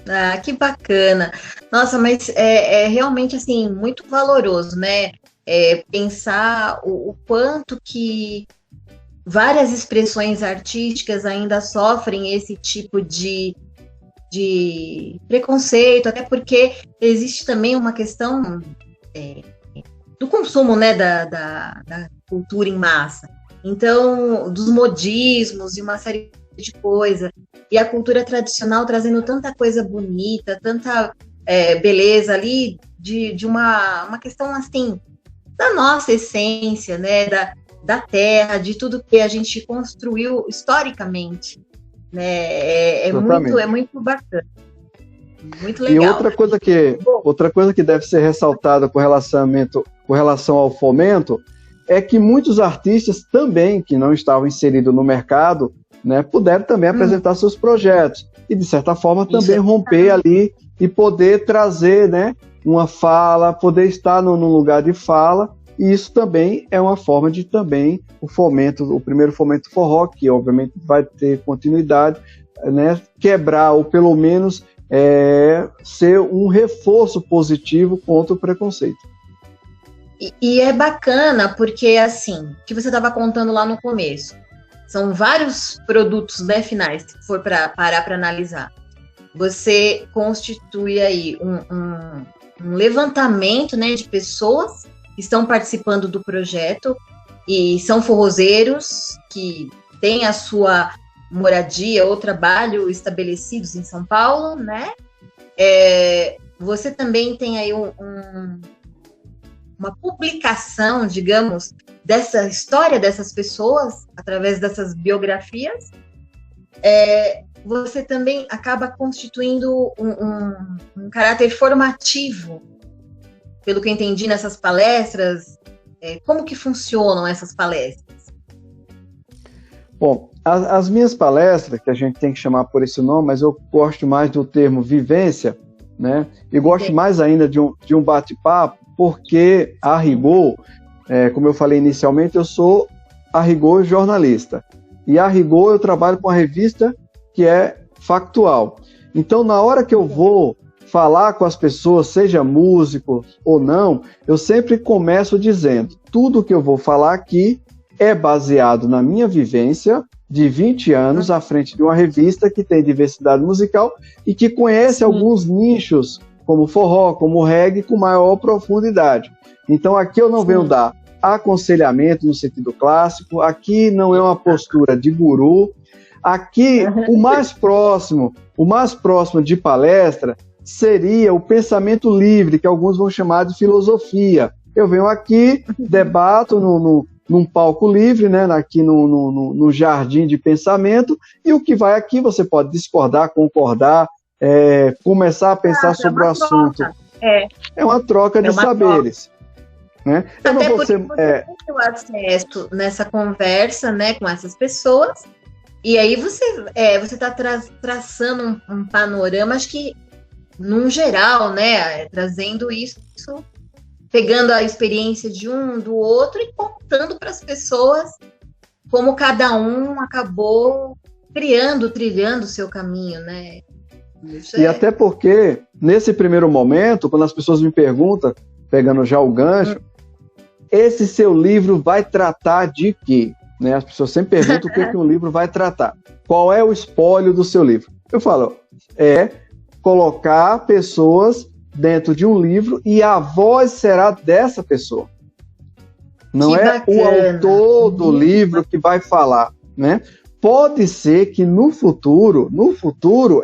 Ah, que bacana. Nossa, mas é realmente, assim, muito valoroso, né, pensar o quanto que várias expressões artísticas ainda sofrem esse tipo de preconceito, até porque existe também uma questão do consumo, né, da cultura em massa. Então, dos modismos e uma série de coisas. E a cultura tradicional trazendo tanta coisa bonita, tanta beleza ali, de uma questão, assim, da nossa essência, né, da terra, de tudo que a gente construiu historicamente. Né? É muito bacana. Muito legal. E outra coisa que deve ser ressaltada com relação ao fomento é que muitos artistas também, que não estavam inseridos no mercado, né, puderam também apresentar seus projetos e, de certa forma, também romper ali e poder trazer, né, uma fala, poder estar num lugar de fala. E isso também é uma forma de também o primeiro fomento forró, que obviamente vai ter continuidade, né, quebrar ou pelo menos ser um reforço positivo contra o preconceito. E é bacana porque, assim, que você estava contando lá no começo, são vários produtos, né, finais, se for parar para analisar. Você constitui aí um levantamento, né, de pessoas que estão participando do projeto e são forrozeiros que têm a sua moradia ou trabalho estabelecidos em São Paulo, né? Você também tem aí uma publicação, digamos, dessa história dessas pessoas, através dessas biografias. Você também acaba constituindo um caráter formativo, pelo que eu entendi nessas palestras. Como que funcionam essas palestras? Bom, as minhas palestras, que a gente tem que chamar por esse nome, mas eu gosto mais do termo vivência, né? E gosto mais ainda de um bate-papo, porque a rigor, como eu falei inicialmente, eu sou a rigor jornalista. E a rigor eu trabalho com a revista que é factual. Então, na hora que eu vou falar com as pessoas, seja músico ou não, eu sempre começo dizendo, tudo que eu vou falar aqui é baseado na minha vivência de 20 anos à frente de uma revista que tem diversidade musical e que conhece alguns nichos, como forró, como reggae, com maior profundidade. Então aqui eu não venho dar aconselhamento no sentido clássico, aqui não é uma postura de guru, Aqui, o mais próximo de palestra seria o pensamento livre, que alguns vão chamar de filosofia. Eu venho aqui, debato num palco livre, né, aqui no jardim de pensamento, e o que vai aqui você pode discordar, concordar, começar a pensar sobre o assunto. É uma troca de saberes. Né? Até porque você tem o acesso nessa conversa, né, com essas pessoas, e aí você está traçando um panorama, acho que, num geral, né, trazendo isso, pegando a experiência de um, do outro e contando para as pessoas como cada um acabou trilhando o seu caminho, né? Até porque, nesse primeiro momento, quando as pessoas me perguntam, pegando já o gancho, esse seu livro vai tratar de quê? Né? As pessoas sempre perguntam o que um livro vai tratar. Qual é o espólio do seu livro? Eu falo, colocar pessoas dentro de um livro e a voz será dessa pessoa. Não é o autor do livro que vai falar, né? Pode ser que no futuro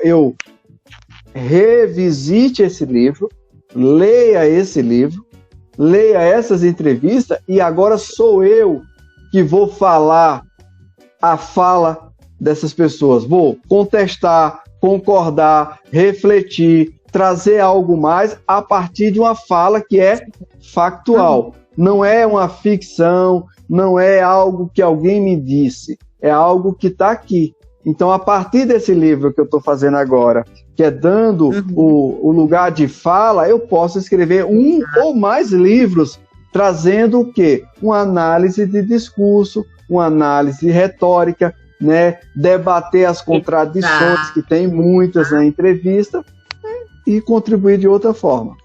eu revisite esse livro, leia esse livro, leia essas entrevistas e agora sou eu que vou falar a fala dessas pessoas. Vou contestar, concordar, refletir, trazer algo mais a partir de uma fala que é factual. Não é uma ficção, não é algo que alguém me disse, é algo que está aqui. Então, a partir desse livro que eu estou fazendo agora, que é dando o lugar de fala, eu posso escrever um ou mais livros, trazendo o quê? Uma análise de discurso, uma análise retórica, né? Debater as contradições, que tem muitas na entrevista, e contribuir de outra forma.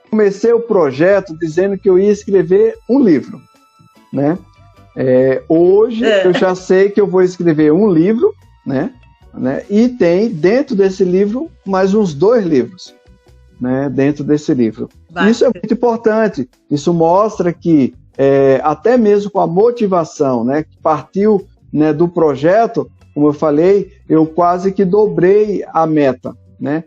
Comecei o projeto dizendo que eu ia escrever um livro, né? Hoje eu já sei que eu vou escrever um livro, né? E tem dentro desse livro mais uns 2 livros, né? Dentro desse livro. Isso é muito importante. Isso mostra que até mesmo com a motivação, né? Que partiu, né, do projeto, como eu falei, eu quase que dobrei a meta, né?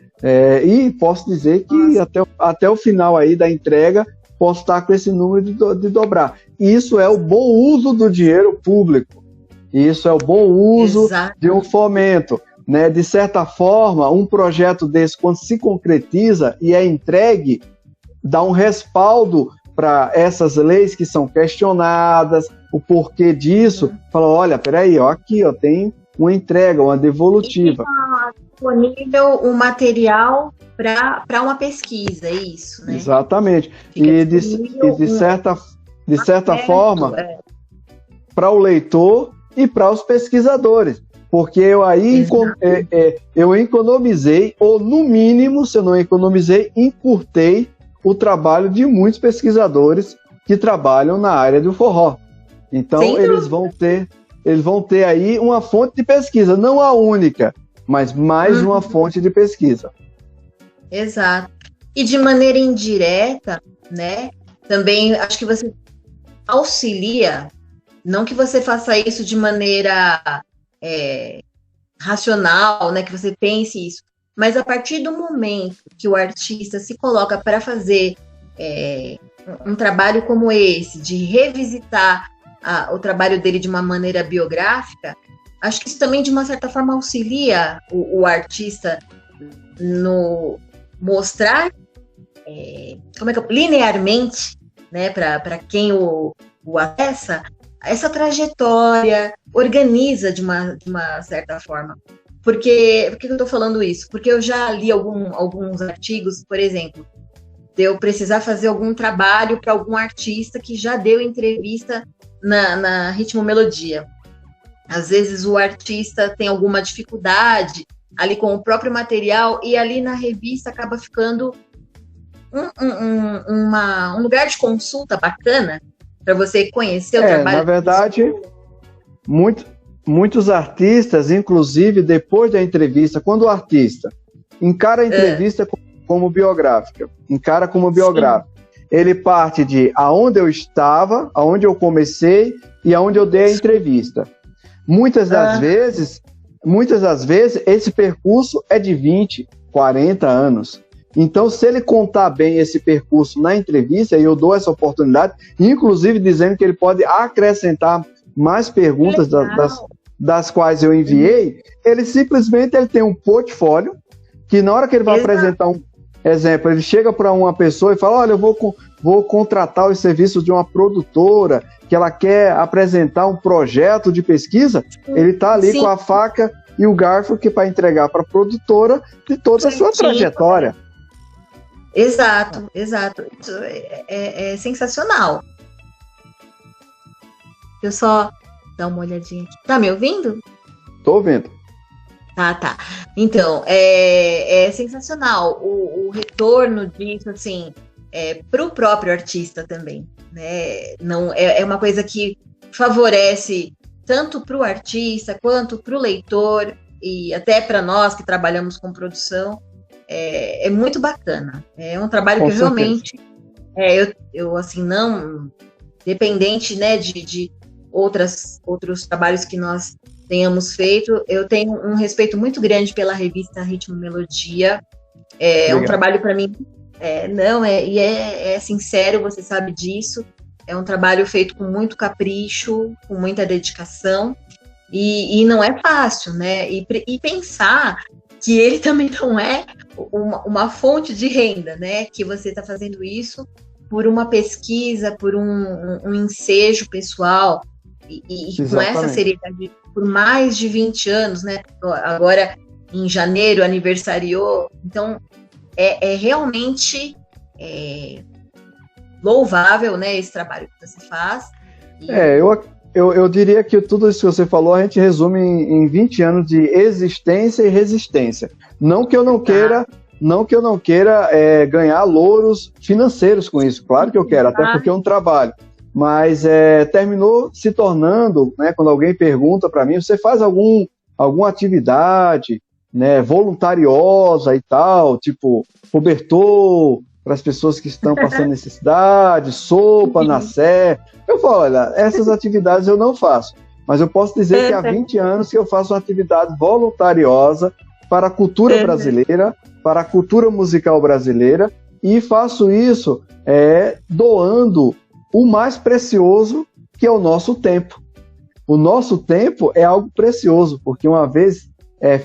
E posso dizer que até o final aí da entrega posso estar com esse número de dobrar. Isso é o bom uso do dinheiro público. Isso é o bom uso de um fomento. Né? De certa forma, um projeto desse, quando se concretiza e é entregue, dá um respaldo para essas leis que são questionadas, o porquê disso. Fala, olha, peraí, aqui tem uma entrega, uma devolutiva. Disponível o material para uma pesquisa, é isso, né? Exatamente. E de certa forma, para o leitor e para os pesquisadores. Porque eu aí eu economizei, ou no mínimo, se eu não economizei, encurtei o trabalho de muitos pesquisadores que trabalham na área do forró. Então, eles vão ter aí uma fonte de pesquisa, não a única, mas mais uma fonte de pesquisa. Exato. E de maneira indireta, né? Também acho que você auxilia, não que você faça isso de maneira racional, né? Que você pense isso, mas a partir do momento que o artista se coloca para fazer um trabalho como esse, de revisitar o trabalho dele de uma maneira biográfica, acho que isso também, de uma certa forma, auxilia o artista no mostrar linearmente, né, para quem o acessa, essa trajetória, organiza de uma certa forma. Por que eu estou falando isso? Porque eu já li alguns artigos, por exemplo, de eu precisar fazer algum trabalho para algum artista que já deu entrevista na Ritmo Melodia. Às vezes o artista tem alguma dificuldade ali com o próprio material e ali na revista acaba ficando um lugar de consulta bacana para você conhecer o trabalho. Na verdade, muitos artistas, inclusive depois da entrevista, quando o artista encara a entrevista como biográfica, ele parte de aonde eu estava, aonde eu comecei e aonde eu dei a entrevista. Muitas das vezes, muitas das vezes, esse percurso é de 20, 40 anos. Então, se ele contar bem esse percurso na entrevista, e eu dou essa oportunidade, inclusive dizendo que ele pode acrescentar mais perguntas das quais eu enviei, ele simplesmente tem um portfólio, que na hora que ele vai apresentar um exemplo, ele chega para uma pessoa e fala, olha, eu vou contratar os serviços de uma produtora, que ela quer apresentar um projeto de pesquisa, ele está ali com a faca e o garfo que para entregar para a produtora de toda a sua trajetória. Exato. Isso é sensacional. Eu só dar uma olhadinha aqui. Tá me ouvindo? Tô ouvindo. Tá. Então, é sensacional o retorno disso, assim, para o próprio artista também, né? Não, é uma coisa que favorece tanto para o artista quanto para o leitor e até para nós que trabalhamos com produção. É muito bacana. É um trabalho com que certeza. realmente eu assim, não dependente, né, de outros trabalhos que nós tenhamos feito, eu tenho um respeito muito grande pela revista Ritmo Melodia. É um trabalho para mim, é sincero, você sabe disso. É um trabalho feito com muito capricho, com muita dedicação, e não é fácil, né? E pensar que ele também não é uma fonte de renda, né? Que você está fazendo isso por uma pesquisa, por um ensejo pessoal, e com essa seriedade por mais de 20 anos, né? Agora, em janeiro, aniversariou. Então, é realmente louvável, né, esse trabalho que você faz. Eu diria que tudo isso que você falou a gente resume em 20 anos de existência e resistência. Não que eu não queira ganhar louros financeiros com isso. Claro que eu quero, até porque é um trabalho. Mas terminou se tornando, né, quando alguém pergunta para mim, você faz alguma atividade, né, voluntariosa e tal, tipo cobertor para as pessoas que estão passando necessidade, sopa na Sé. Eu falo, olha, essas atividades eu não faço, mas eu posso dizer que há 20 anos que eu faço uma atividade voluntariosa para a cultura brasileira, para a cultura musical brasileira, e faço isso doando o mais precioso, que é o nosso tempo. O nosso tempo é algo precioso, porque uma vez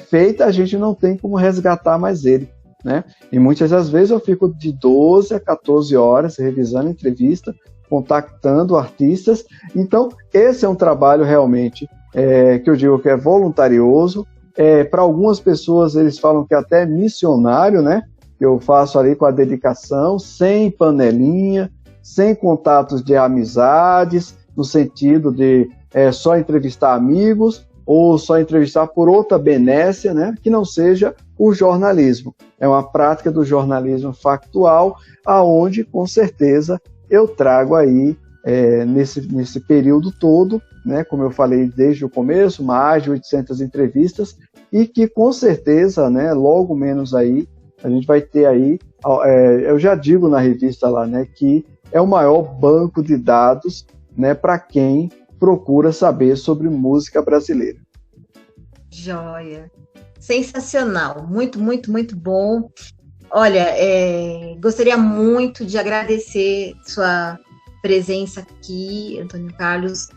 feito, a gente não tem como resgatar mais ele, né? E muitas das vezes eu fico de 12 a 14 horas revisando entrevista, contactando artistas. Então, esse é um trabalho realmente que eu digo que é voluntarioso. Para algumas pessoas, eles falam que até é missionário, né? Eu faço ali com a dedicação, sem panelinha, sem contatos de amizades, no sentido de só entrevistar amigos ou só entrevistar por outra benécia, né, que não seja o jornalismo. É uma prática do jornalismo factual, aonde, com certeza, eu trago aí, nesse período todo, né, como eu falei desde o começo, mais de 800 entrevistas, e que, com certeza, né, logo menos aí, a gente vai ter aí, eu já digo na revista lá, né, que é o maior banco de dados, né, para quem procura saber sobre música brasileira. Joia! Sensacional! Muito, muito, muito bom. Olha, gostaria muito de agradecer sua presença aqui, Antônio Carlos,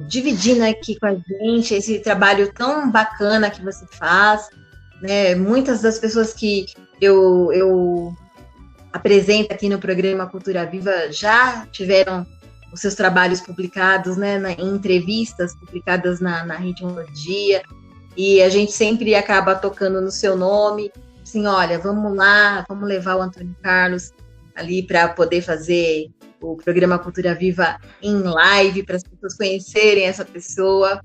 dividindo aqui com a gente esse trabalho tão bacana que você faz, né? Muitas das pessoas que eu apresento aqui no programa Cultura Viva já tiveram os seus trabalhos publicados, né, em entrevistas publicadas na Ritmo Melodia, e a gente sempre acaba tocando no seu nome, assim, olha, vamos lá, vamos levar o Antônio Carlos ali para poder fazer o programa Cultura Viva em live, para as pessoas conhecerem essa pessoa,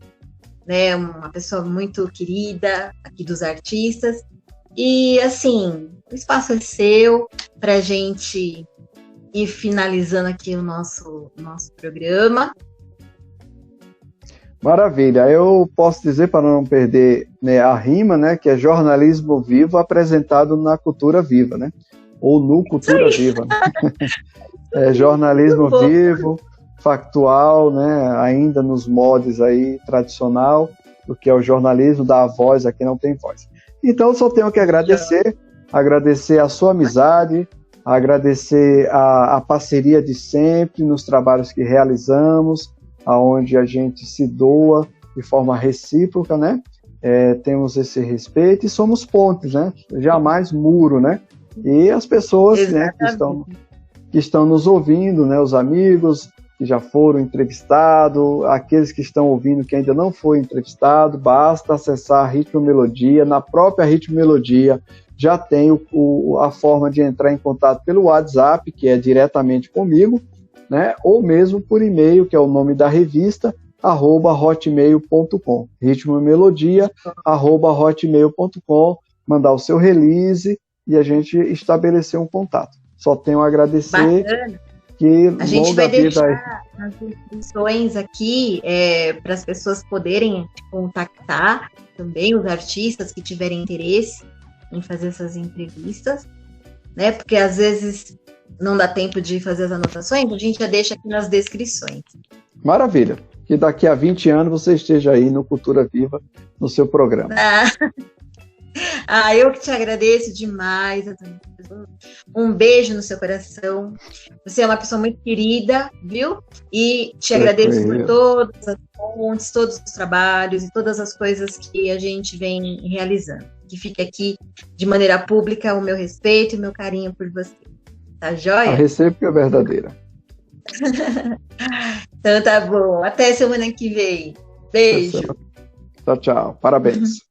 né, uma pessoa muito querida aqui dos artistas. E, assim, o espaço é seu para a gente ir finalizando aqui o nosso programa. Maravilha. Eu posso dizer, para não perder, né, a rima, né, que é jornalismo vivo apresentado na Cultura Viva, né? Ou no Cultura Viva. Né? Jornalismo vivo, factual, né, ainda nos moldes aí tradicional, fantástico, que é o jornalismo, dar voz a quem não tem voz. Então, só tenho que agradecer a sua amizade, agradecer a parceria de sempre nos trabalhos que realizamos, aonde a gente se doa de forma recíproca, né? Temos esse respeito e somos pontes, né? Jamais muro, né? E as pessoas, né, que estão nos ouvindo, né, os amigos que já foram entrevistados, aqueles que estão ouvindo que ainda não foi entrevistado, basta acessar a Ritmo Melodia. Na própria Ritmo Melodia já tem a forma de entrar em contato pelo WhatsApp, que é diretamente comigo, né, ou mesmo por e-mail, que é o nome da revista, @hotmail.com, ritmomelodia, @hotmail.com, mandar o seu release e a gente estabelecer um contato. Só tenho a agradecer. Bacana. Que a gente vai deixar as inscrições aqui para as pessoas poderem contactar também os artistas que tiverem interesse em fazer essas entrevistas, né? Porque às vezes não dá tempo de fazer as anotações, a gente já deixa aqui nas descrições. Maravilha. Que daqui a 20 anos você esteja aí no Cultura Viva, no seu programa. Eu que te agradeço demais, Antônio. Um beijo no seu coração. Você é uma pessoa muito querida, viu? E te agradeço por todas as fontes, todos os trabalhos e todas as coisas que a gente vem realizando. Que fique aqui de maneira pública o meu respeito e o meu carinho por você. Tá joia? A recíproca é verdadeira. Então tá bom. Até semana que vem. Beijo. Tchau, tchau. Parabéns.